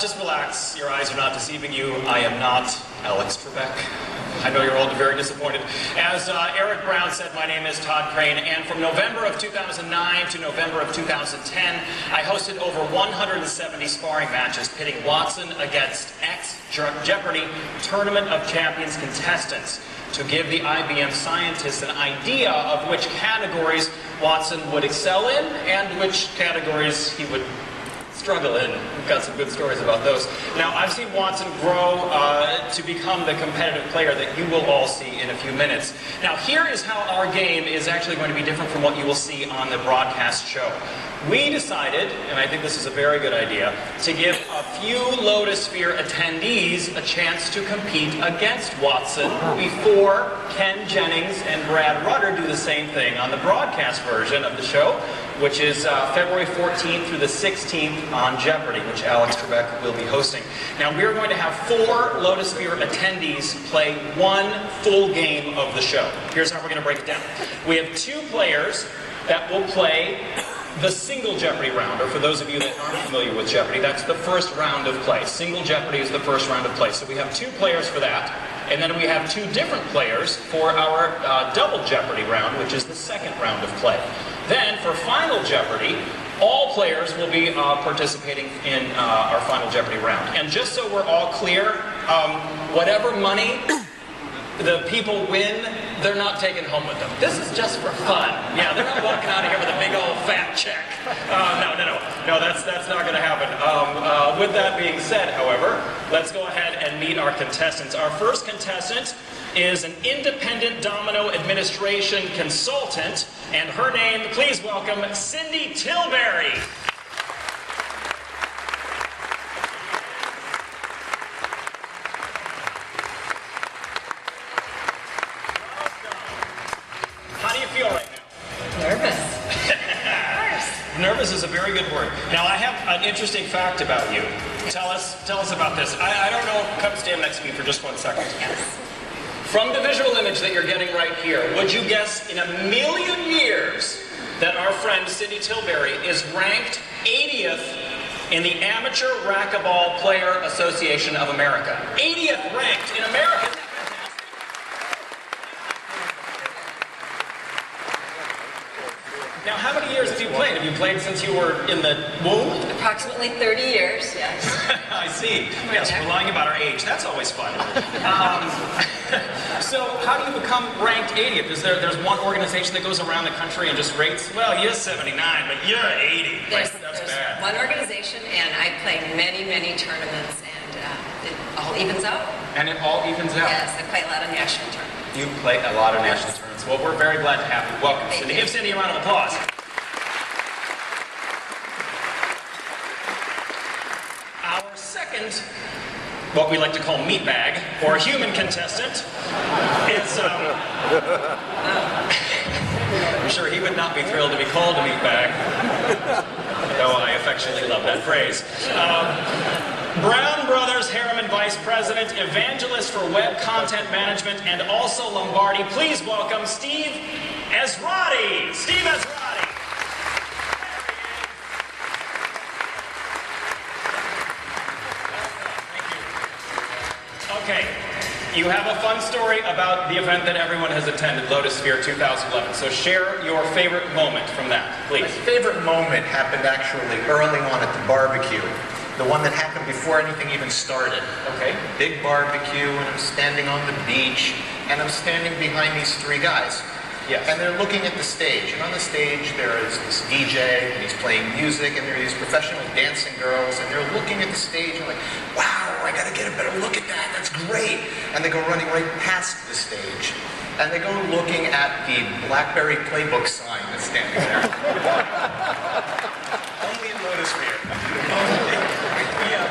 Just relax. Your eyes are not deceiving you. I am not Alex Trebek. I know you're all very disappointed. As Eric Brown said, my name is Todd Crane, and from November of 2009 to November of 2010, I hosted over 170 sparring matches pitting Watson against ex-Jeopardy Tournament of Champions contestants to give the IBM scientists an idea of which categories Watson would excel in and which categories he would struggle in. We've got some good stories about those. Now, I've seen Watson grow to become the competitive player that you will all see in a few minutes. Now, here is how our game is actually going to be different from what you will see on the broadcast show. We decided, and I think this is a very good idea, to give a few Lotusphere attendees a chance to compete against Watson before Ken Jennings and Brad Rutter do the same thing on the broadcast version of the show, which is February 14th through the 16th on Jeopardy, which Alex Trebek will be hosting. Now, we're going to have 4 Lotusphere attendees play one full game of the show. Here's how we're going to break it down. We have 2 players that will play the single Jeopardy round, or for those of you that aren't familiar with Jeopardy, that's the first round of play. Single Jeopardy is the first round of play. So we have 2 players for that, and then we have 2 different players for our double Jeopardy round, which is the second round of play. Then, for Final Jeopardy, all players will be participating in our Final Jeopardy round. And just so we're all clear, whatever money the people win, they're not taking home with them. This is just for fun. Yeah, they're not walking out of here with a big old fat check. No, that's not going to happen. With that being said, however, let's go ahead and meet our contestants. Our first contestant is an independent domino administration consultant, and her name, please welcome Cindy Tilbury. How do you feel right now? Nervous. Nervous is a very good word. Now, I have an interesting fact about you. Tell us about this. I don't know. Come stand next to me for just 1 second. Yes. From the visual image that you're getting right here, would you guess in a million years that our friend Cindy Tilbury is ranked 80th in the Amateur Racquetball Player Association of America? 80th ranked in America. Now, how many years have you played? Have you played since you were in the womb? Approximately 30 years, yes. I see. Yes, we're lying about our age. That's always fun. So, how do you become ranked 80th? There's one organization that goes around the country and just rates, well, you're 79, but you're 80. There's bad. one organization, and I play many, many tournaments, and it all evens out. And it all evens out? Yes, I play a lot of national tournaments. You play a lot of national tournaments. Well, we're very glad to have you. Welcome, Cindy. Give Cindy a round of applause. Our second, what we like to call meatbag, or human contestant, is, I'm sure he would not be thrilled to be called a meatbag, though I affectionately love that phrase. Brown Brothers Harriman Vice President, Evangelist for Web Content Management, and also Lombardi. Please welcome Steve Ezrati. Steve Ezrati. Thank you. Okay, you have a fun story about the event that everyone has attended, Lotusphere 2011. So share your favorite moment from that, please. My favorite moment happened actually early on at the barbecue. The one that happened before anything even started. Okay. Big barbecue, and I'm standing on the beach, and I'm standing behind these 3 guys. Yes. And they're looking at the stage, and on the stage there is this DJ, and he's playing music, and there are these professional dancing girls, and they're looking at the stage and like, wow, I gotta get a better look at that, that's great. And they go running right past the stage, and they go looking at the BlackBerry Playbook sign that's standing there. Only in Lotusphere.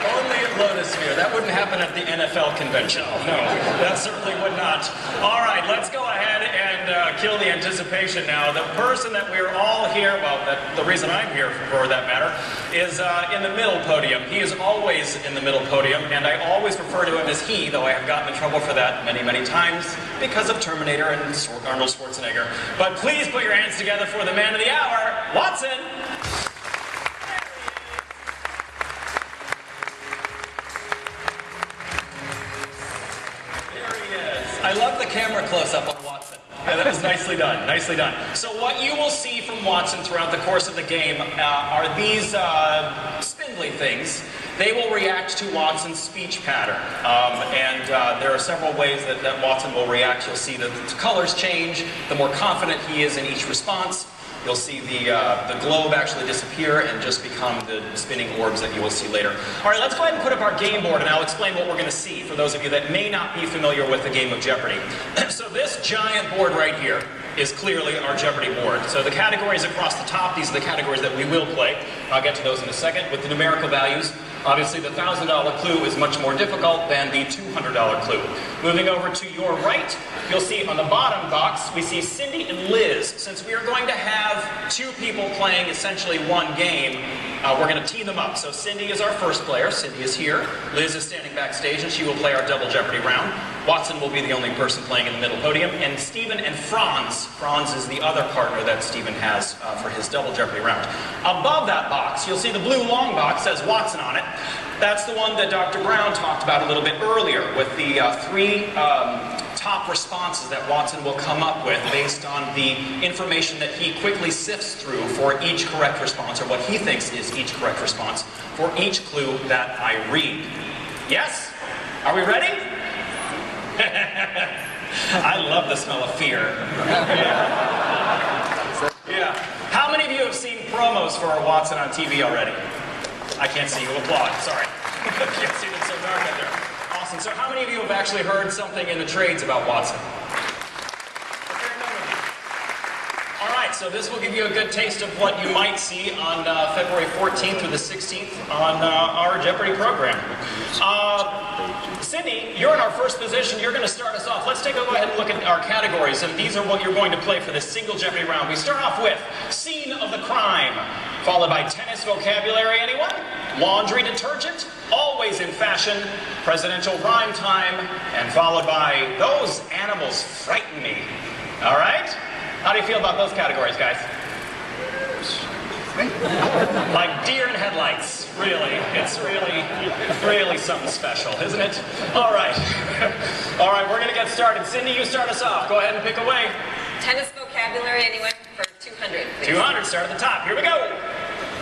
Only at Lotusphere. That wouldn't happen at the NFL convention. No, that certainly would not. All right, let's go ahead and kill the anticipation now. The person that we're all here, well, the reason I'm here for that matter, is in the middle podium. He is always in the middle podium, and I always refer to him as he, though I have gotten in trouble for that many, many times because of Terminator and Arnold Schwarzenegger. But please put your hands together for the man of the hour, Watson. was nicely done, nicely done. So what you will see from Watson throughout the course of the game are these spindly things. They will react to Watson's speech pattern. There are several ways that Watson will react. You'll see that the colors change, the more confident he is in each response. You'll see the globe actually disappear and just become the spinning orbs that you will see later. All right, let's go ahead and put up our game board, and I'll explain what we're going to see for those of you that may not be familiar with the game of Jeopardy. So this giant board right here is clearly our Jeopardy board. So the categories across the top, these are the categories that we will play. I'll get to those in a second with the numerical values. Obviously, the $1,000 clue is much more difficult than the $200 clue. Moving over to your right, you'll see on the bottom box, we see Cindy and Liz. Since we are going to have two people playing essentially one game, we're going to tee them up. So Cindy is our first player. Cindy is here. Liz is standing backstage, and she will play our double Jeopardy round. Watson will be the only person playing in the middle podium. And Stephen and Franz. Franz is the other partner that Stephen has for his double Jeopardy round. Above that box, you'll see the blue long box says Watson on it. That's the one that Dr. Brown talked about a little bit earlier with the three top responses that Watson will come up with based on the information that he quickly sifts through for each correct response, or what he thinks is each correct response for each clue that I read. Yes? Are we ready? I love the smell of fear. Yeah. How many of you have seen promos for Watson on TV already? I can't see you. Applaud. Sorry. I can't see, it's so dark out there. Awesome. So how many of you have actually heard something in the trades about Watson? A fair number of you. All right, so this will give you a good taste of what you might see on February 14th through the 16th on our Jeopardy program. Cindy, you're in our first position. You're going to start us off. Let's take a go ahead and look at our categories, and these are what you're going to play for this single Jeopardy round. We start off with Scene of the Crime, followed by Tennis Vocabulary, anyone? Laundry Detergent, Always in Fashion, Presidential Rhyme Time, and followed by Those Animals Frighten Me. All right? How do you feel about those categories, guys? Like deer in headlights, really. It's really something special, isn't it? All right. All right, we're going to get started. Cindy, you start us off. Go ahead and pick away. Tennis vocabulary, anyone? For 200, please. 200, start at the top. Here we go.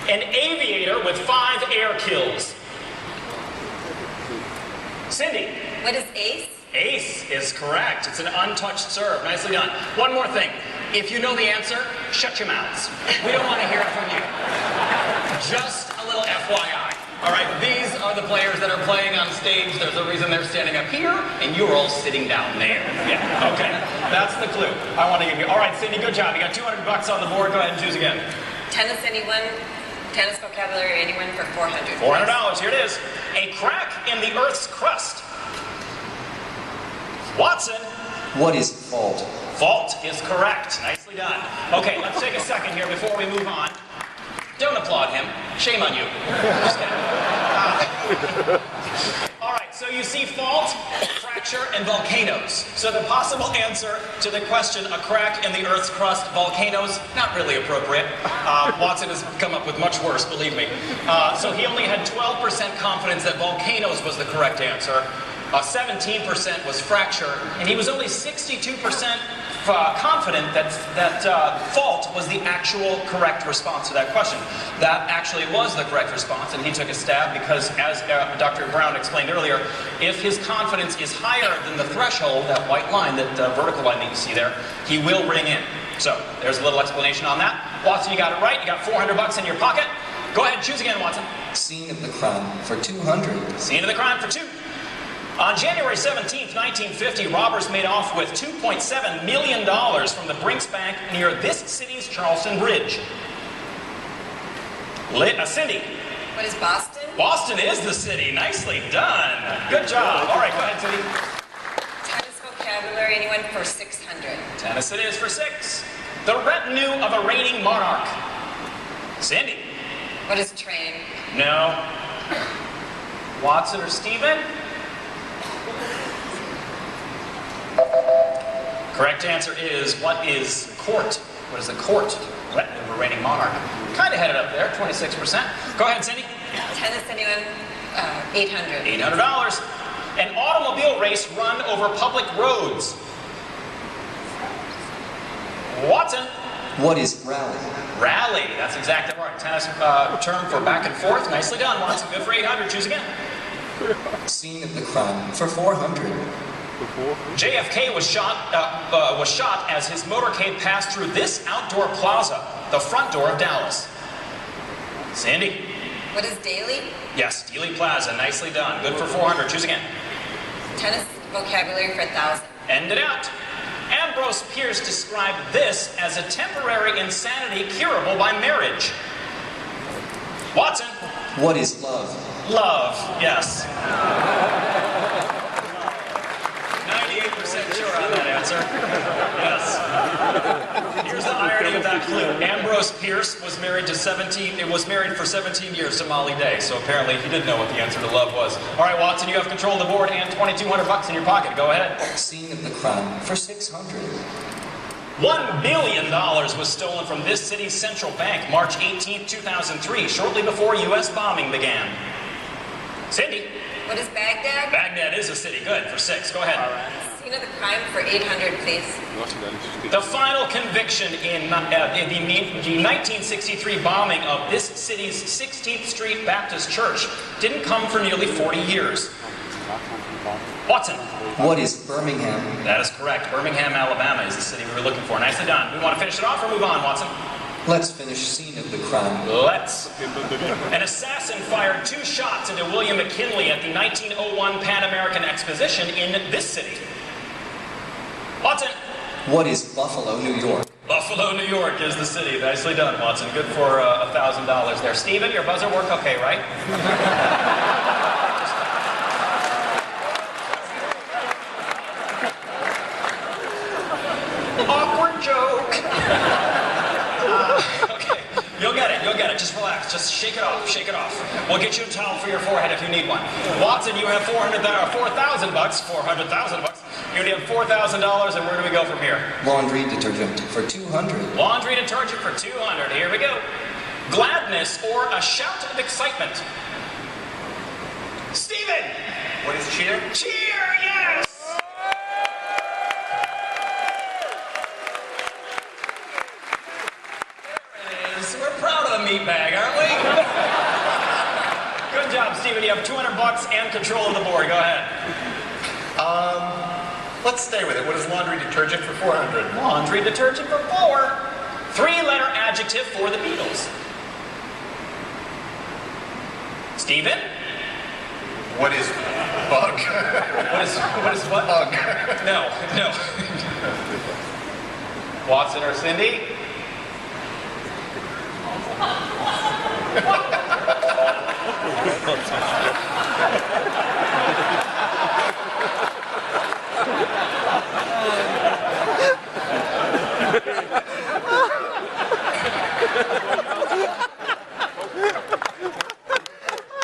An aviator with 5 air kills. Cindy. What is ace? Ace is correct. It's an untouched serve. Nicely done. One more thing. If you know the answer, shut your mouths. We don't want to hear it from you. Just a little FYI. All right, these are the players that are playing on stage. There's a reason they're standing up here, and you're all sitting down there. Yeah, okay. That's the clue I want to give you. All right, Cindy, good job. You got $200 on the board. Go ahead and choose again. Tennis, anyone? Tennis vocabulary, anyone? For 400. $400. Here it is. A crack in the Earth's crust. Watson. What is fault? Fault is correct. Nicely done. Okay, let's take a second here before we move on. Don't applaud him. Shame on you. Just kidding. All right, so you see fault, fracture, and volcanoes. So the possible answer to the question, a crack in the Earth's crust, volcanoes, not really appropriate. Watson has come up with much worse, believe me. So he only had 12% confidence that volcanoes was the correct answer. 17% was fracture, and he was only 62% confident that fault was the actual correct response to that question. That actually was the correct response, and he took a stab because, as Dr. Brown explained earlier, if his confidence is higher than the threshold, that white line, that vertical line that you see there, he will ring in. So there's a little explanation on that. Watson, you got it right. You got $400 in your pocket. Go ahead, choose again, Watson. Scene of the crime for 200. Scene of the crime for 2. On January 17th, 1950, robbers made off with $2.7 million from the Brinks Bank near this city's Charleston Bridge. Cindy. What is Boston? Boston is the city. Nicely done. Good job. All right, go ahead, Cindy. Tennis vocabulary, anyone? For 600. Tennis it is for 6. The retinue of a reigning monarch. Cindy. What is train? No. Watson or Stephen? Correct answer is, what is court? What is the court? Retinue of a reigning monarch. Kind of headed up there, 26%. Go ahead, Cindy. Tennis, anyone? 800. $800. An automobile race run over public roads. Watson. What is rally? Rally. That's exactly right. Tennis term for back and forth. Nicely done, Watson. Good for 800. Choose again. Scene of the crime for 400. JFK was shot as his motorcade passed through this outdoor plaza, the front door of Dallas. Sandy? What is daily? Yes, Dealey Plaza. Nicely done. Good for 400. Choose again. Tennis vocabulary for 1,000. End it out. Ambrose Pierce described this as a temporary insanity curable by marriage. Watson? What is love? Love. Yes. 98% sure on that answer. Yes. Here's the irony of that clue. Ambrose Pierce was married for 17 years to Molly Day, so apparently he didn't know what the answer to love was. All right, Watson, you have control of the board and $2,200 in your pocket. Go ahead. Scene of the crime for 600. $1 billion was stolen from this city's central bank March 18, 2003, shortly before U.S. bombing began. Cindy? What is Baghdad? Baghdad is a city. Good, for 6. Go ahead. Scene of the crime for 800, please. The final conviction in the 1963 bombing of this city's 16th Street Baptist Church didn't come for nearly 40 years. Watson? What is Birmingham? That is correct. Birmingham, Alabama is the city we were looking for. Nicely done. We want to finish it off or move on, Watson? Let's finish scene of the crime. Let's. An assassin fired 2 shots into William McKinley at the 1901 Pan American Exposition in this city. Watson? What is Buffalo, New York? Buffalo, New York is the city. Nicely done, Watson. Good for $1,000 there. Steven, your buzzer worked okay, right? Awkward joke. Okay, you'll get it. Just relax. Just shake it off. We'll get you a towel for your forehead if you need one. Watson, you have $4,000. $400,000. You only have $4,000, and where do we go from here? Laundry detergent for 200. Laundry detergent for 200. Here we go. Gladness or a shout of excitement. Steven! What is cheer? Cheer, yes! We're proud of the meat bag, aren't we? Good job, Steven. You have $200 and control of the board. Go ahead. Let's stay with it. What is laundry detergent for 400? Laundry detergent for 4. 3-letter adjective for the Beatles. Steven? What is bug? What is what? Bug. No. Watson or Cindy?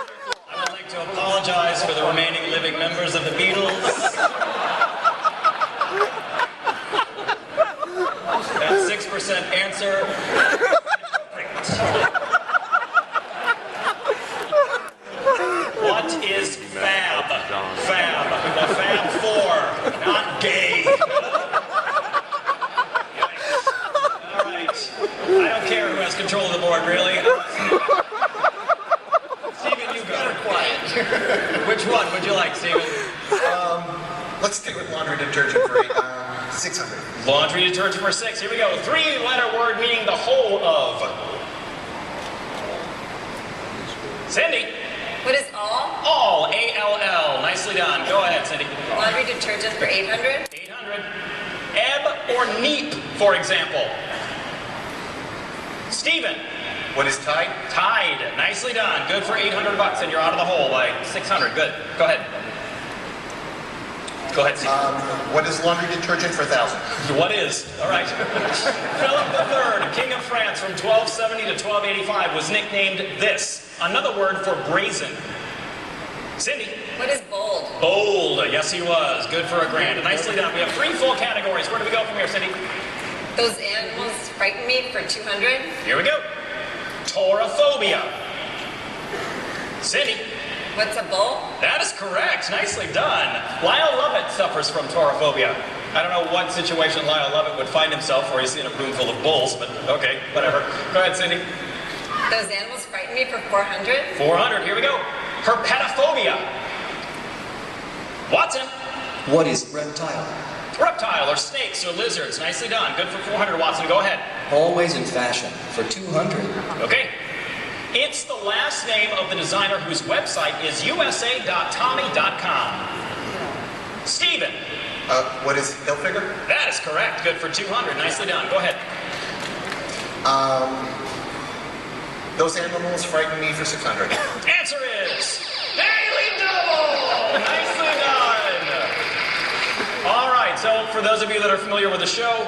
I would like to apologize for the remaining living members of the Beatles. That 6% answer. What is fab? Fab. The Fab Four, not gay. All right. I don't care who has control of the board, really. Steven, you go. Quiet. Which one would you like, Steven? Let's stay with laundry detergent for 600. Laundry detergent for 6. Here we go. 3-letter word meaning the whole of. Cindy? What is all? All. A-L-L. Nicely done. Go ahead, Cindy. Laundry detergent for 800. 800. Ebb or neep, for example. Steven? What is tide? Tide. Nicely done. Good for $800, and you're out of the hole by 600. Good. Go ahead. Go ahead, Steven. What is laundry detergent for 1,000? What is? All right. Philip III, King of France from 1270 to 1285, was nicknamed this. Another word for brazen. Cindy? What is bold? Bold. Yes, he was. Good for $1,000. Nicely done. We have 3 full categories. Where do we go from here, Cindy? Those animals frighten me for 200. Here we go. Torophobia. Cindy? What's a bull? That is correct. Nicely done. Lyle Lovett suffers from torophobia. I don't know what situation Lyle Lovett would find himself where he's in a room full of bulls, but okay, whatever. Go ahead, Cindy. Those animals frighten me for 400. 400, here we go. Herpetophobia. Watson. What is reptile? Reptile, or snakes, or lizards. Nicely done. Good for 400, Watson. Go ahead. Always in fashion for 200. Okay. It's the last name of the designer whose website is usa.tommy.com. Steven. What is Hilfiger? That is correct. Good for 200. Nicely done. Go ahead. Those animals frighten me for 600. Answer is Daily Double! Nicely done. All right, so for those of you that are familiar with the show,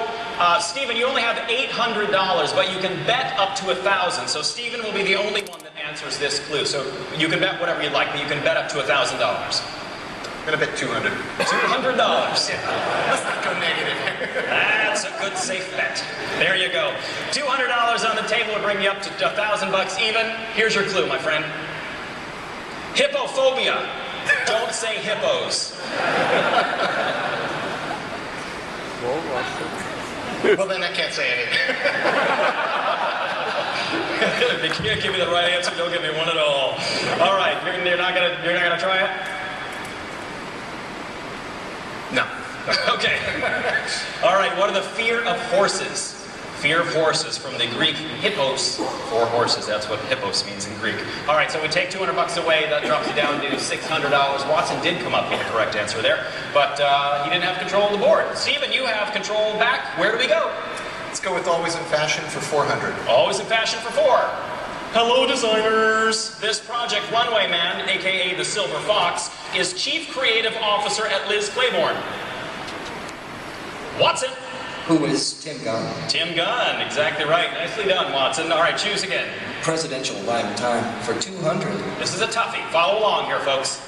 Stephen, you only have $800, but you can bet up to 1,000. So Stephen will be the only one that answers this clue. So you can bet whatever you'd like, but you can bet up to $1,000. I'm gonna bet 200. $200. Let's not go negative. That's a good safe bet. There you go. $200 on the table will bring you up to $1,000 even. Here's your clue, my friend. Hippophobia. Don't say hippos. Well, then I can't say anything. If you can't give me the right answer, don't give me one at all. All right, you're not gonna try it? No. Okay. All right, what are the fear of horses? Fear of horses, from the Greek hippos, for horses. That's what hippos means in Greek. All right, so we take $200 away. That drops you down to $600. Watson did come up with the correct answer there, but he didn't have control of the board. Stephen, you have control back. Where do we go? Let's go with Always in Fashion for 400. Always in fashion for 4. Hello, designers. This Project Runway Man, a.k.a. the Silver Fox, is Chief Creative Officer at Liz Claiborne. Watson. Who is Tim Gunn? Tim Gunn, exactly right. Nicely done, Watson. All right, choose again. Presidential rhyme time for 200. This is a toughie. Follow along here, folks.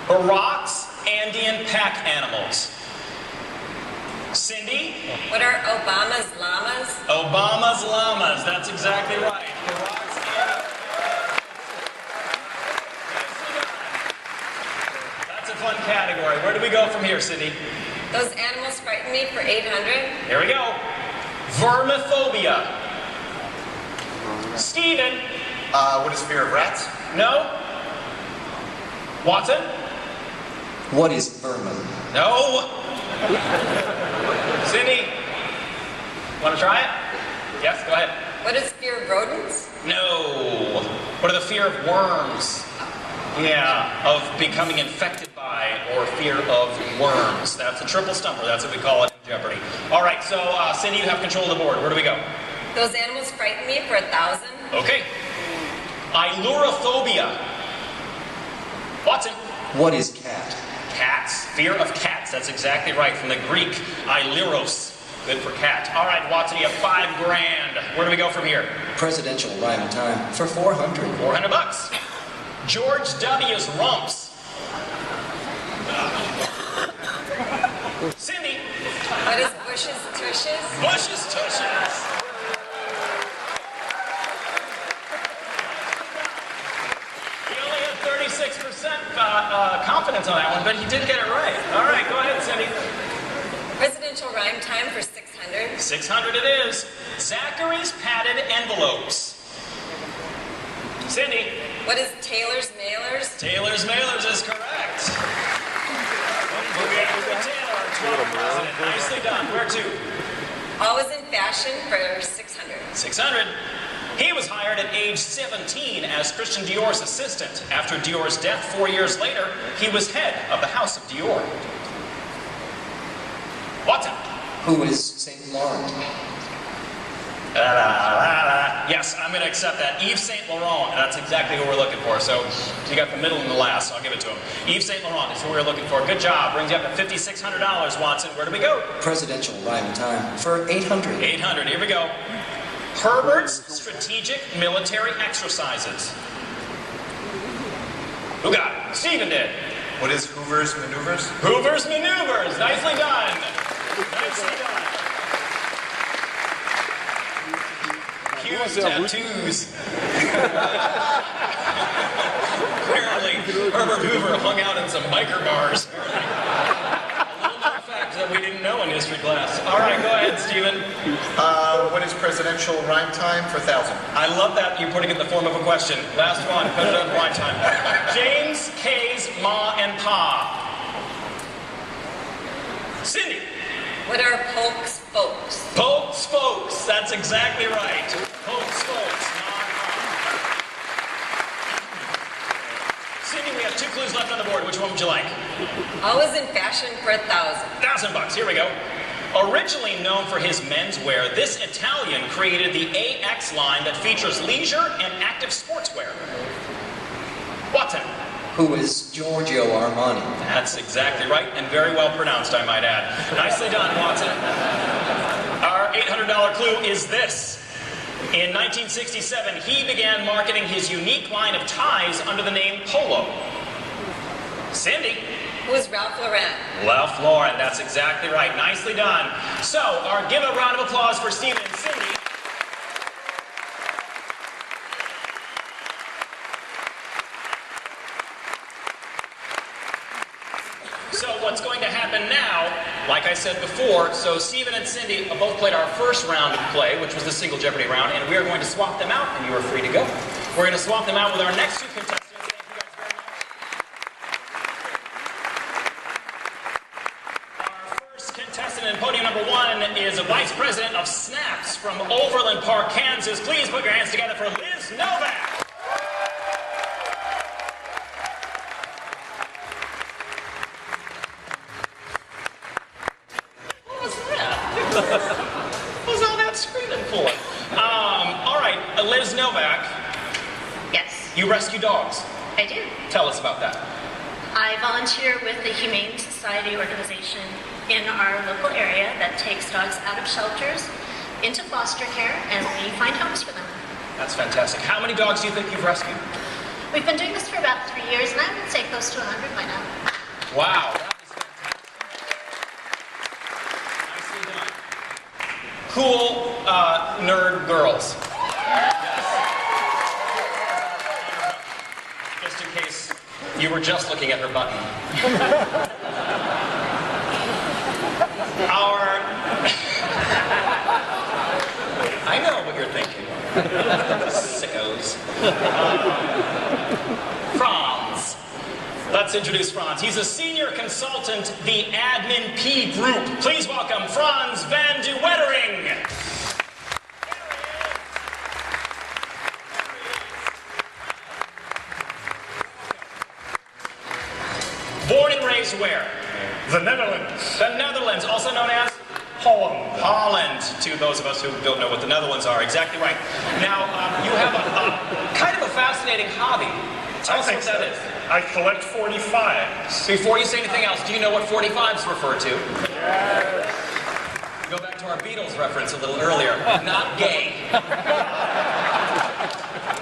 Barack's Andean pack animals. Cindy? What are Obama's llamas? Obama's llamas. That's exactly right. Barack's Andean. That's a fun category. Where do we go from here, Cindy? Those animals frighten me for 800. Here we go. Vermophobia. Steven. What is Fear of Rats? No. Watson. What is vermin? No. Cindy. Want to try it? Yes, go ahead. What is fear of rodents? No. What are the fear of worms? Yeah, of becoming infected by, or fear of worms. That's a triple stumper. That's what we call it in Jeopardy. All right, so Cindy, you have control of the board. Where do we go? Those animals frighten me for 1,000. Okay. Ailurophobia. Watson. What is cat? Cats. Fear of cats. That's exactly right. From the Greek, ailuros. Good for cat. All right, Watson, you have $5,000. Where do we go from here? Presidential rhyme time for 400. $400. George W.'s rumps. Cindy. What is Bush's tushes? Bush's tushes. He only had 36% confidence on that one, but he did get it right. All right, go ahead, Cindy. Presidential rhyme time for 600. 600 it is. Zachary's padded envelopes. Cindy. What is Taylor's mailers? Taylor's mailers is correct. Taylor, 12th president. Nicely done. Where to? Always in fashion for 600. 600. He was hired at age 17 as Christian Dior's assistant. After Dior's death 4 years later, he was head of the House of Dior. Watson. Who is St. Laurent? Yes, I'm going to accept that. Yves Saint Laurent, that's exactly who we're looking for. So you got the middle and the last, so I'll give it to him. Yves Saint Laurent is who we're looking for. Good job. Brings you up to $5,600, Watson. Where do we go? Presidential rhyme time for 800. 800. Here we go. Herbert's strategic military exercises. Who got it? Stephen did. What is Hoover's Maneuvers? Hoover's Maneuvers. Nicely done. Nicely done. Hugh's tattoos. Apparently, Herbert Hoover hung out in some biker bars. A little known fact that we didn't know. know in history class. All right, go ahead, Stephen. What is presidential rhyme time for 1,000? I love that you're putting it in the form of a question. Last one, presidential rhyme time. James K's Ma and Pa. Cindy. What are Polk's folks? Polk's folks. That's exactly right. Polk's folks. Cindy, we have 2 clues left on the board. Which one would you like? Always in fashion for 1,000. $1,000. Here we go. Originally known for his menswear, this Italian created the AX line that features leisure and active sportswear. Watson. Who is Giorgio Armani? That's exactly right, and very well pronounced, I might add. Nicely done, Watson. Our $800 clue is this. In 1967, he began marketing his unique line of ties under the name Polo. Cindy. Who's Ralph Lauren? Ralph Lauren, that's exactly right. Nicely done. So, give a round of applause for Stephen and Cindy. So what's going to happen now, like I said before, so Stephen and Cindy both played our first round of play, which was the single Jeopardy round, and we are going to swap them out, and you are free to go. We're going to swap them out with our next 2 contestants. Thank you guys very much. Our first contestant in podium number 1 is a vice president of Snaps from Overland Park, Kansas. Please put your hands together for Liz Novak. What's all that screaming for? All right, Liz Novak, Yes, you rescue dogs. I do. Tell us about that. I volunteer with the Humane Society organization in our local area that takes dogs out of shelters into foster care, and we find homes for them. That's fantastic. How many dogs do you think you've rescued? We've been doing this for about 3 years, and I would say close to 100 by now. Wow. That is fantastic. Nicely done. Cool nerd girls. Just in case you were just looking at her button. I know what you're thinking. Sickos. Franz. Let's introduce Franz. He's a senior consultant, the Admin P Group. Please welcome Franz van de Wettering. Born and raised where? The Netherlands. The Netherlands, also known as Holland. Holland, to those of us who don't know what the Netherlands are. Exactly right. Now, you have a kind of a fascinating hobby. Tell us what that is. I collect 45s. Before you say anything else, do you know what 45s refer to? Yes. Go back to our Beatles reference a little earlier. Not gay.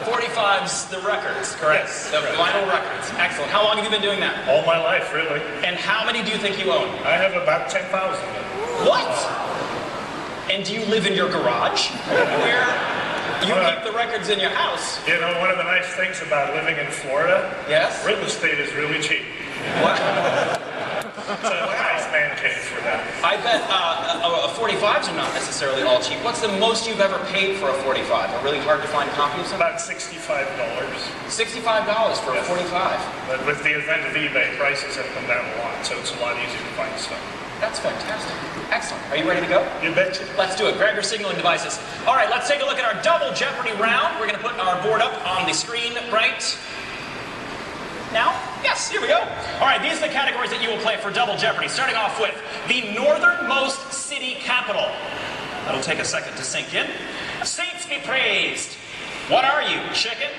45s, the records, correct? Yes, The correct. vinyl records. Excellent. How long have you been doing that? All my life, really. And how many do you think you own? I have about 10,000. What? And do you live in your garage? Where you keep the records in your house? You know, one of the nice things about living in Florida, Yes? real estate is really cheap. What? It's a nice man cave for that. I bet 45s are not necessarily all cheap. What's the most you've ever paid for a 45? A really hard to find copy of something? About $65. $65 for a Yes. 45. But with the advent of eBay, prices have come down a lot, so it's a lot easier to find stuff. That's fantastic. Excellent. Are you ready to go? You betcha. Let's do it. Grab your signaling devices. All right, let's take a look at our double Jeopardy round. We're going to put our board up on the screen right now. Yes, here we go. All right, these are the categories that you will play for double Jeopardy. Starting off with the northernmost city capital. That'll take a second to sink in. Saints be praised. What are you? Chicken?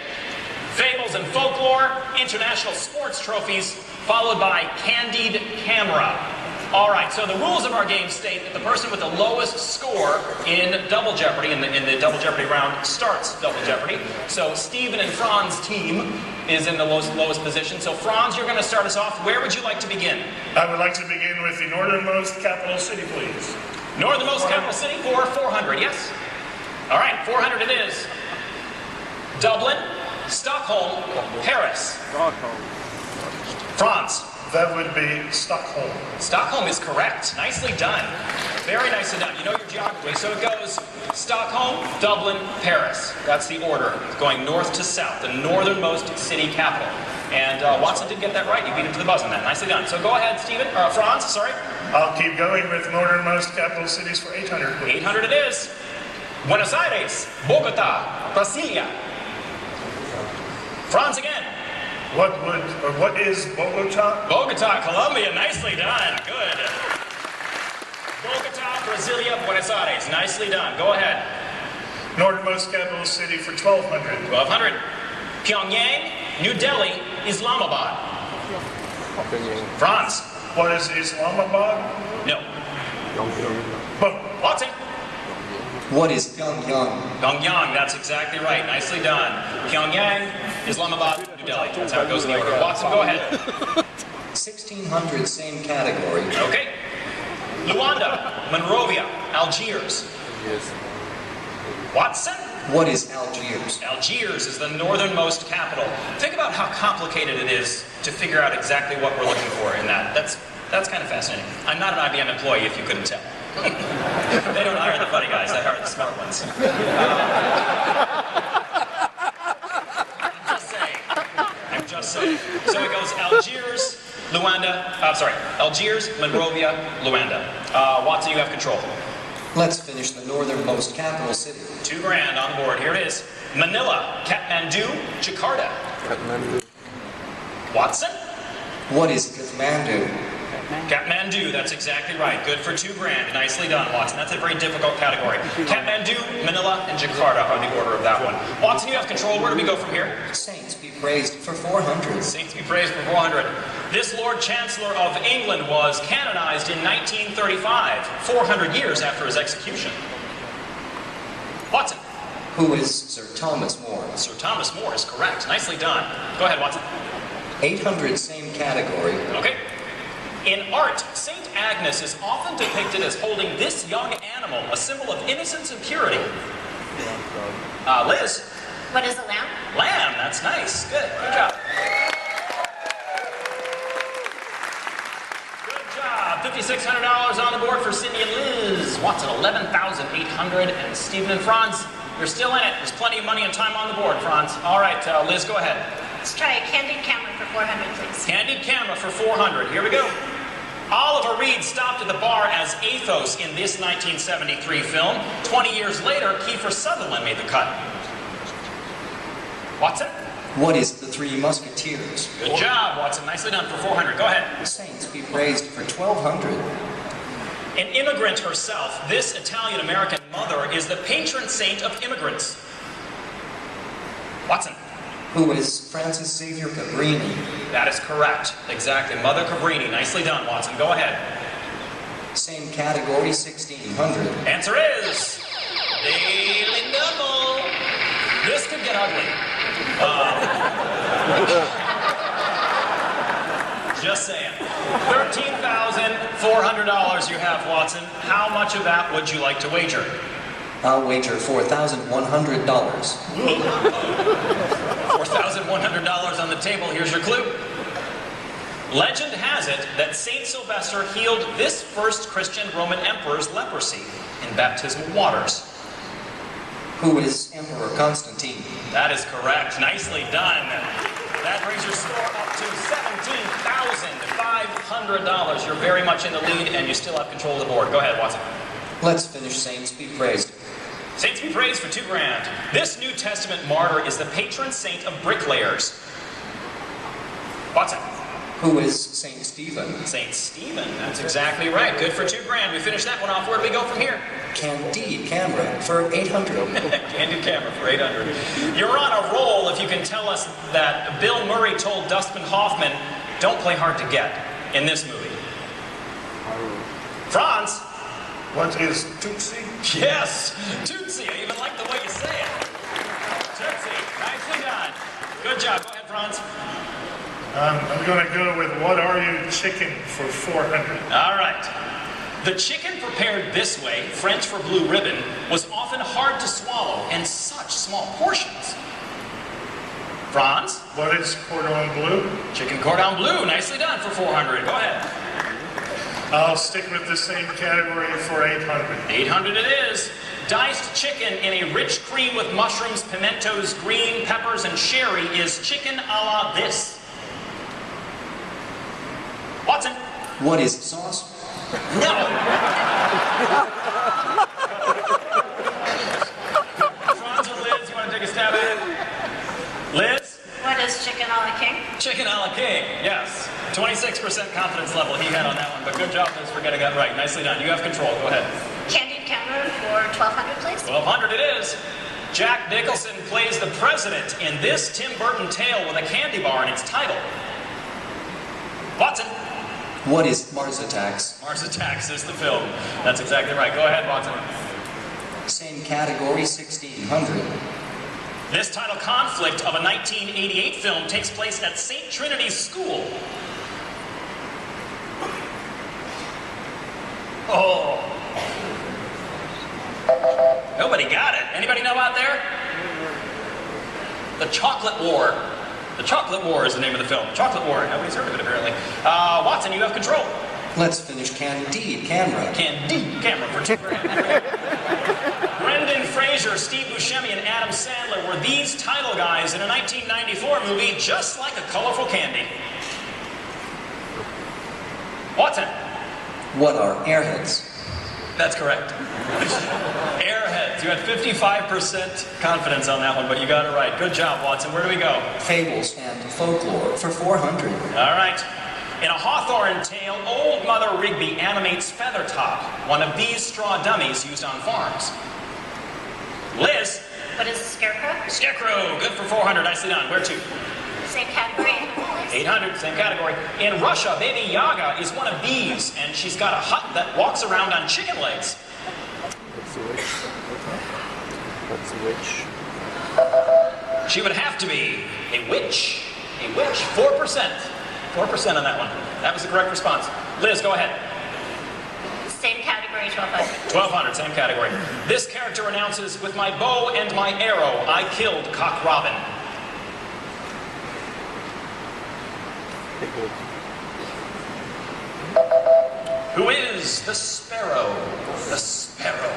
Fables and folklore, international sports trophies, followed by candied camera. All right, so the rules of our game state that the person with the lowest score in Double Jeopardy, in the Double Jeopardy round, starts Double Jeopardy. So Stephen and Franz's team is in the lowest position. So Franz, you're going to start us off. Where would you like to begin? I would like to begin with the northernmost capital city, please. Northernmost capital city for 400, yes? All right, 400 it is. Dublin, Stockholm, Paris. Franz. That would be Stockholm. Stockholm is correct. Nicely done. Very nicely done. You know your geography. So it goes Stockholm, Dublin, Paris. That's the order. Going north to south, the northernmost city capital. And Watson did get that right. You beat him to the buzz on that. Nicely done. So go ahead, Stephen. Franz, sorry. I'll keep going with northernmost capital cities for 800. 800 it is. Buenos Aires, Bogota, Brasilia. Franz again. What is Bogota? Bogota, Colombia. Nicely done. Good. Bogota, Brasilia, Buenos Aires. Nicely done. Go ahead. Northernmost capital city for 1200. 1200. Pyongyang, New Delhi, Islamabad. Franz. What is Islamabad? No. Boom. Watson. What is Pyongyang? Pyongyang, that's exactly right. Nicely done. Pyongyang, Islamabad, New Delhi. That's how it goes in the order. Watson, go ahead. 1600, same category. Okay. Luanda, Monrovia, Algiers. Watson. What is Algiers? Algiers is the northernmost capital. Think about how complicated it is to figure out exactly what we're looking for in that. That's kind of fascinating. I'm not an IBM employee, if you couldn't tell. They don't hire the funny guys, they hire the smart ones. I'm just saying. So it goes Algiers, Algiers, Monrovia, Luanda. Watson, you have control. Let's finish the northernmost capital city. $2,000 on the board. Here it is. Manila, Kathmandu, Jakarta. Watson? What is Kathmandu? Kathmandu, that's exactly right. Good for $2,000. Nicely done, Watson. That's a very difficult category. Kathmandu, Manila, and Jakarta are the order of that one. Watson, you have control. Where do we go from here? Saints be praised for 400. Saints be praised for 400. This Lord Chancellor of England was canonized in 1935, 400 years after his execution. Watson. Who is Sir Thomas More? Sir Thomas More is correct. Nicely done. Go ahead, Watson. 800, same category. Okay. In art, St. Agnes is often depicted as holding this young animal, a symbol of innocence and purity. Liz. What is a lamb? Lamb, that's nice. Good job. Good job. $5,600 on the board for Cindy and Liz. Watson, 11,800. And Stephen and Franz, you're still in it. There's plenty of money and time on the board, Franz. All right, Liz, go ahead. Let's try a candid camera for 400, please. Candid camera for 400. Here we go. Oliver Reed stopped at the bar as Athos in this 1973 film. 20 years later, Kiefer Sutherland made the cut. Watson? What is the Three Musketeers? Good job, Watson. Nicely done for 400. Go ahead. Saints be praised for 1200. An immigrant herself, this Italian-American mother is the patron saint of immigrants. Watson? Who is Francis Xavier Cabrini? That is correct. Exactly. Mother Cabrini. Nicely done, Watson. Go ahead. Same category, 1600. Answer is... Daily Double. This could get ugly. Just saying. $13,400 you have, Watson. How much of that would you like to wager? I'll wager $4,100. $4,100 on the table. Here's your clue. Legend has it that Saint Sylvester healed this first Christian Roman emperor's leprosy in baptismal waters. Who is Emperor Constantine? That is correct. Nicely done. That brings your score up to $17,500. You're very much in the lead, and you still have control of the board. Go ahead, Watson. Let's finish Saints be praised. Saints be praised for $2,000. This New Testament martyr is the patron saint of bricklayers. Watson. Who is Saint Stephen? Saint Stephen. That's exactly right. Good for $2,000. We finished that one off. Where do we go from here? Candide camera for 800. Candid camera for 800. You're on a roll if you can tell us that Bill Murray told Dustin Hoffman, "Don't play hard to get" in this movie. Franz. What is Tootsie? Yes, Tootsie. I even like the way you say it. Tootsie. Nicely done. Good job. Go ahead, Franz. I'm going to go with What Are You Chicken for 400. All right. The chicken prepared this way, French for blue ribbon, was often hard to swallow and such small portions. Franz? What is cordon bleu? Chicken cordon bleu. Nicely done for 400. Go ahead. I'll stick with the same category for 800. 800 it is. Diced chicken in a rich cream with mushrooms, pimentos, green peppers, and sherry is chicken a la this. Watson? What is sauce? No! Franz or Liz, you want to take a stab at it? Liz? What is chicken a la king? Chicken a la king, yes. 26% confidence level he had on that one, but good job, Liz, for getting that right. Nicely done. You have control. Go ahead. Candied Cameron for 1,200, please. 1,200 it is. Jack Nicholson plays the president in this Tim Burton tale with a candy bar in its title. Watson? What is Mars Attacks? Mars Attacks is the film. That's exactly right. Go ahead, Watson. Same category, 1,600. This title conflict of a 1988 film takes place at St. Trinity's School. Oh. Nobody got it. Anybody know out there? The Chocolate War. The Chocolate War is the name of the film. Chocolate War. Nobody's heard of it, apparently. Watson, you have control. Let's finish Candide Camera. Candide Camera for $2 grand. Brendan Fraser, Steve Buscemi, and Adam Sandler were these title guys in a 1994 movie Just Like a Colorful Candy. Watson. What are airheads? That's correct. Airheads. You had 55% confidence on that one, but you got it right. Good job, Watson. Where do we go? Fables and folklore for 400. All right. In a Hawthorne tale, Old Mother Rigby animates Feathertop, one of these straw dummies used on farms. Liz. What is a scarecrow? Scarecrow. Good for 400. Nicely done. Where to? Same category, 800, please. 800. Same category. In Russia, Baby Yaga is one of these, and she's got a hut that walks around on chicken legs. What's the witch? What's the witch? She would have to be a witch. A witch. 4%. 4% on that one. That was the correct response. Liz, go ahead. Same category, 1,200. 1,200, same category. This character announces, with my bow and my arrow, I killed Cock Robin. Who is the Sparrow? The Sparrow.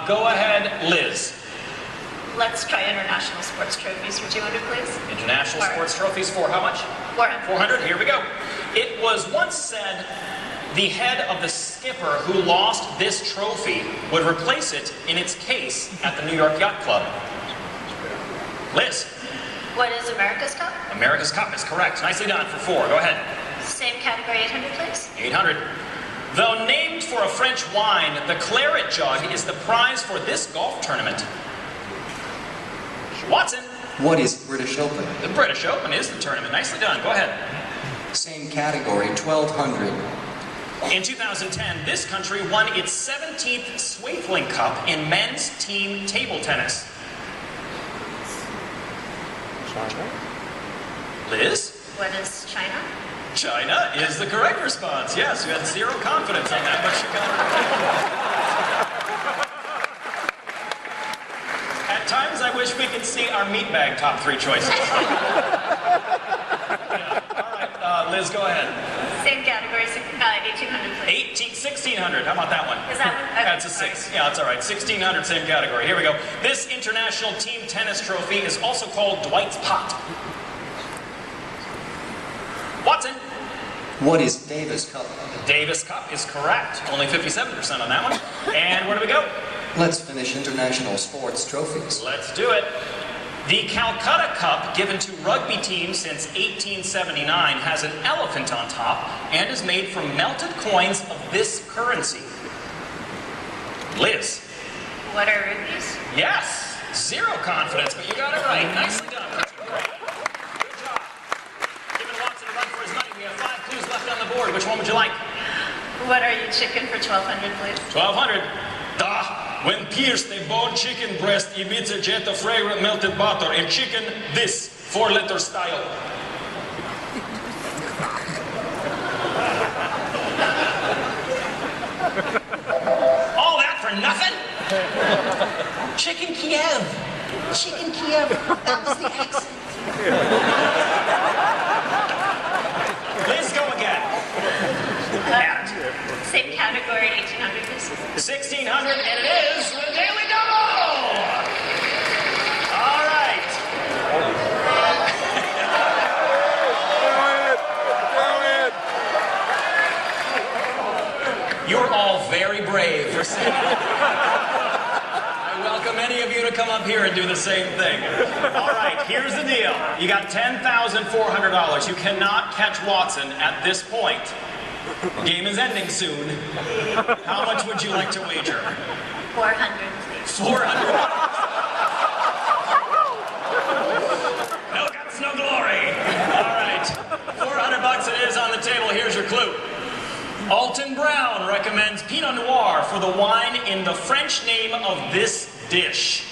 Go ahead, Liz. Let's try international sports trophies for 200, please. International All right. sports trophies for how much? 400. 400, here we go. It was once said the head of the skipper who lost this trophy would replace it in its case at the New York Yacht Club. Liz. What is America's Cup? America's Cup is correct. Nicely done for 4. Go ahead. Same category, 800, please. 800. Though named for a French wine, the claret jug is the prize for this golf tournament. Watson. What is British Open? The British Open is the tournament. Nicely done. Go ahead. Same category, 1,200. In 2010, this country won its 17th Swaithling Cup in men's team table tennis. China? Liz? What is China? China is the correct response. Yes, you had 0 confidence on that, but you got it right. At times, I wish we could see our meat bag top 3 choices. Yeah. All right, Liz, go ahead. Same category, 1,800, please. 1,600. How about that one? Is that one? Okay, That's a 6. Yeah, that's all right. 1,600, same category. Here we go. This international team tennis trophy is also called Dwight's Pot. Watson. What is Davis Cup? The Davis Cup is correct. Only 57% on that one. And where do we go? Let's finish international sports trophies. Let's do it. The Calcutta Cup, given to rugby teams since 1879, has an elephant on top and is made from melted coins of this currency. Liz. What are rupees? Yes. 0 confidence, but you got it right. Nicely done. That's great. Good job. Giving Watson a run for his money. We have 5 clues left on the board. Which one would you like? What are you chicken for 1,200, please? 1,200. Da. When pierced, a bone chicken breast emits a jet of fragrant melted butter, and chicken, this, 4-letter style. All that for nothing? Chicken Kiev. Chicken Kiev. That was the accent. Liz, go again. And Same category, 1800 please. 1600, and it is the Daily Double! All right. You're all very brave for saying that. I welcome any of you to come up here and do the same thing. All right, here's the deal. You got $10,400. You cannot catch Watson at this point. The game is ending soon. How much would you like to wager? 400 please. 400. No guts, no glory. All right, 400 bucks it is on the table. Here's your clue. Alton Brown recommends Pinot Noir for the wine in the French name of this dish.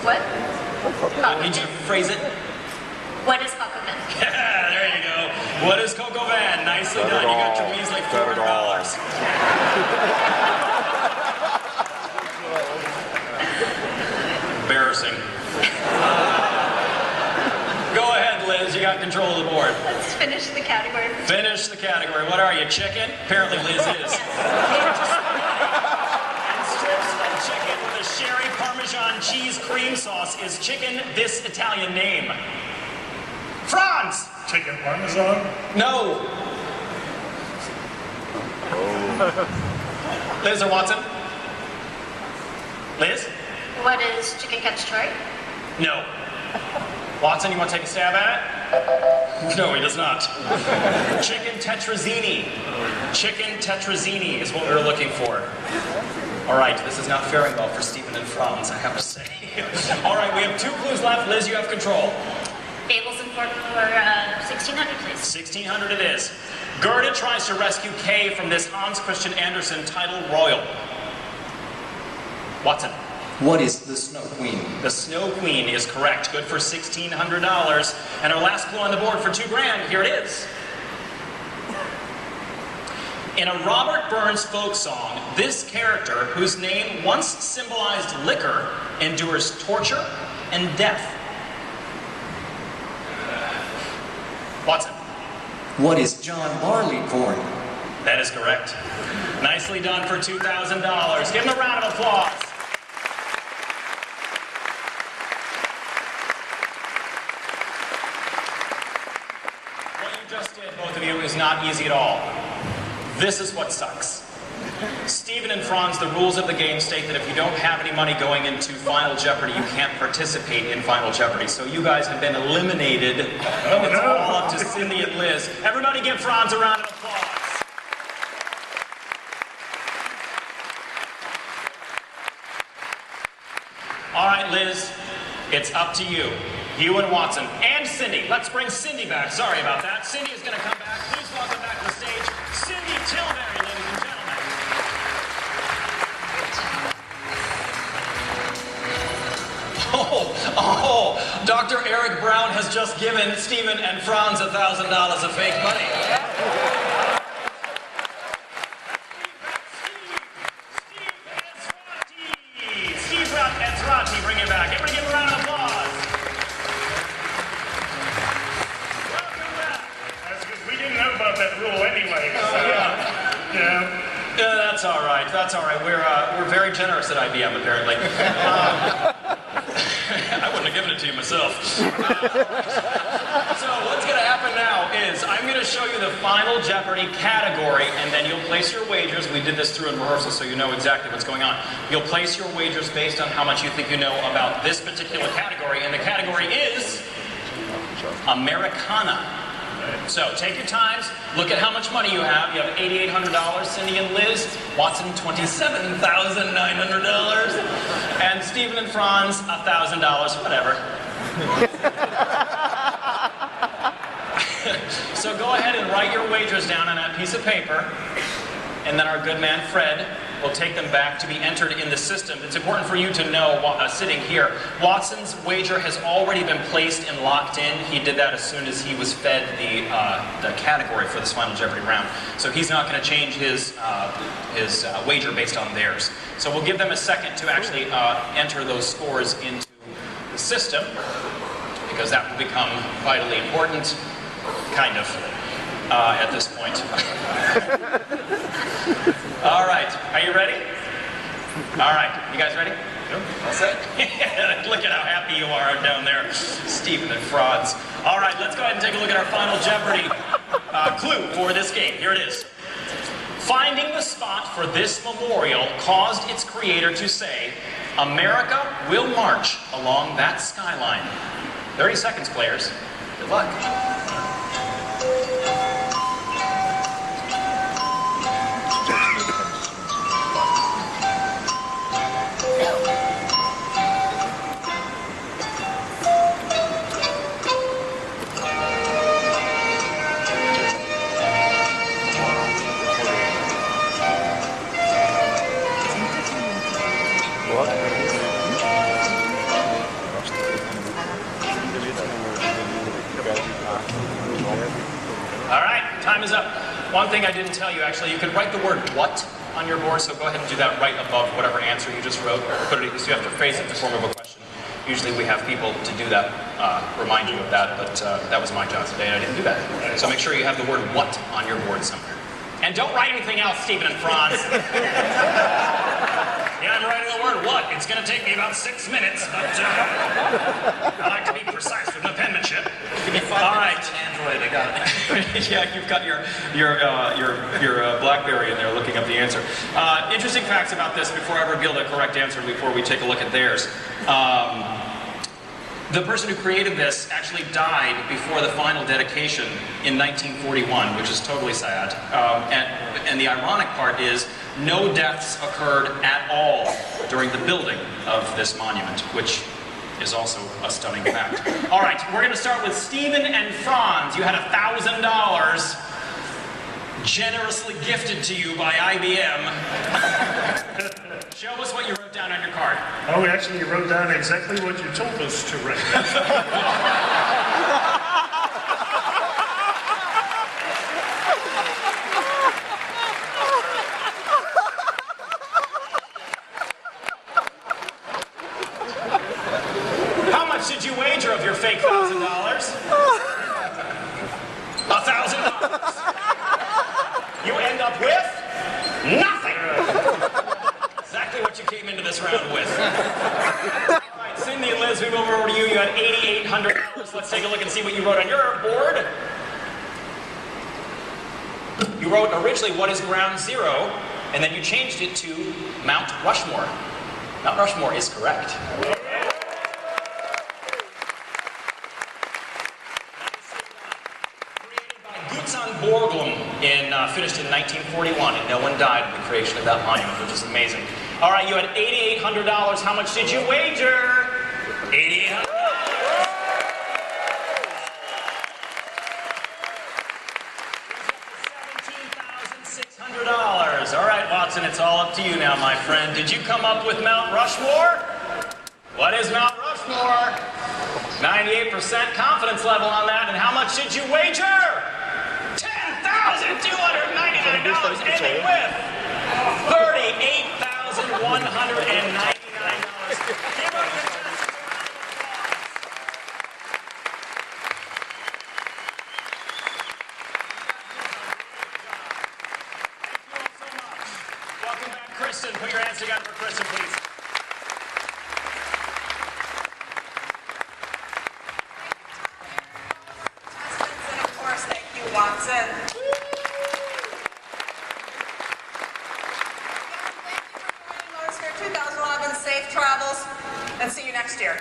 What? I need you to phrase it. What is coq au vin? Yeah, there you go. What is coq au vin? Nicely done. You got your measly $400. Embarrassing. Go ahead, Liz. You got control of the board. Let's finish the category. Finish the category. What are you, chicken? Apparently Liz is. And strips of chicken with a sherry Parmesan cheese cream sauce. Is chicken this Italian name? Franz! Chicken parmesan? No. Liz or Watson? Liz? What is chicken cacciatore? No. Watson, you want to take a stab at it? No, he does not. Chicken tetrazzini. Chicken tetrazzini is what we were looking for. All right, this is not faring well for Stephen and Franz, I have to say. All right, we have 2 clues left. Liz, you have control. Fables and fork for 1600 please. 1600 it is. Gerda tries to rescue Kay from this Hans Christian Andersen title royal. Watson. What is the Snow Queen? The Snow Queen is correct. Good for $1,600. And our last clue on the board for $2,000. Here it is. In a Robert Burns folk song, this character, whose name once symbolized liquor, endures torture and death. Watson. What is John Barleycorn? That is correct. Nicely done for $2,000. Give him a round of applause. What you just did, both of you, is not easy at all. This is what sucks. Stephen and Franz, the rules of the game state that if you don't have any money going into Final Jeopardy, you can't participate in Final Jeopardy. So you guys have been eliminated. It's all up to Cindy and Liz. Everybody give Franz a round of applause. All right, Liz, it's up to you. You and Watson and Cindy. Let's bring Cindy back. Sorry about that. Cindy is going to come back. Please welcome back to the stage Cindy Tilbury, ladies and gentlemen. Dr. Eric Brown has just given Stephen and Franz $1,000 of fake money. Steve Enzrati, bring it back. Everybody give a round of applause. Welcome back. That's because we didn't know about that rule anyway. So, yeah. Yeah, that's all right. That's all right. We're very generous at IBM, apparently. I wouldn't have given it to you myself. So what's going to happen now is I'm going to show you the Final Jeopardy category, and then you'll place your wagers. We did this through in rehearsal, so you know exactly what's going on. You'll place your wagers based on how much you think you know about this particular category, and the category is Americana. So take your times, look at how much money you have. You have $8,800, Cindy and Liz. Watson, $27,900. And Stephen and Franz, $1,000, whatever. So go ahead and write your wagers down on that piece of paper. And then our good man Fred we'll take them back to be entered in the system. It's important for you to know, sitting here, Watson's wager has already been placed and locked in. He did that as soon as he was fed the category for this final Jeopardy round. So he's not going to change his wager based on theirs. So we'll give them a second to actually enter those scores into the system, because that will become vitally important, kind of, at this point. All right, are you ready? All right, you guys ready? Yep. All set? Look at how happy you are down there, Stephen and Franz. All right, let's go ahead and take a look at our final Jeopardy clue for this game. Here it is. Finding the spot for this memorial caused its creator to say, "America will march along that skyline." 30 seconds, players. Good luck. All right, time is up. One thing I didn't tell you, actually, you can write the word "what" on your board, so go ahead and do that right above whatever answer you just wrote. Put it, so you have to phrase it in the form of a question. Usually we have people to do that, remind you of that, but that was my job today, and I didn't do that. So make sure you have the word "what" on your board somewhere. And don't write anything else, Stephen and Franz. Yeah, I'm writing the word "what." It's going to take me about 6 minutes, but I like to be precise with my penmanship. All right. Android, I got it. Yeah, you've got your BlackBerry in there looking up the answer. Interesting facts about this before I reveal the correct answer, before we take a look at theirs. The person who created this actually died before the final dedication in 1941, which is totally sad. And the ironic part is, no deaths occurred at all during the building of this monument, which is also a stunning fact. All right, we're going to start with Stephen and Franz. You had $1,000 generously gifted to you by IBM. Show us what you wrote down on your card. Oh, actually, you wrote down exactly what you told us to write. How much did you wager of your fake $1,000? $1,000. You end up with nothing. Exactly what you came into this round with. All right, Cindy and Liz, we move over to you. You had $8,800. Let's take a look and see what you wrote on your board. You wrote originally, "What is ground zero?" and then you changed it to Mount Rushmore. Mount Rushmore is correct. Borglum finished in 1941, and no one died in the creation of that monument, which is amazing. All right, you had $8,800. How much did you wager? $8,800. $17,600. All right, Watson, it's all up to you now, my friend. Did you come up with Mount Rushmore? What is Mount Rushmore? 98% confidence level on that, and how much did you wager? $10,299, ending with $38,199. Welcome back, Kristen. Put your hands together for Kristen, please. And of course, thank you, Watson. Lotusphere 2011, safe travels, and see you next year.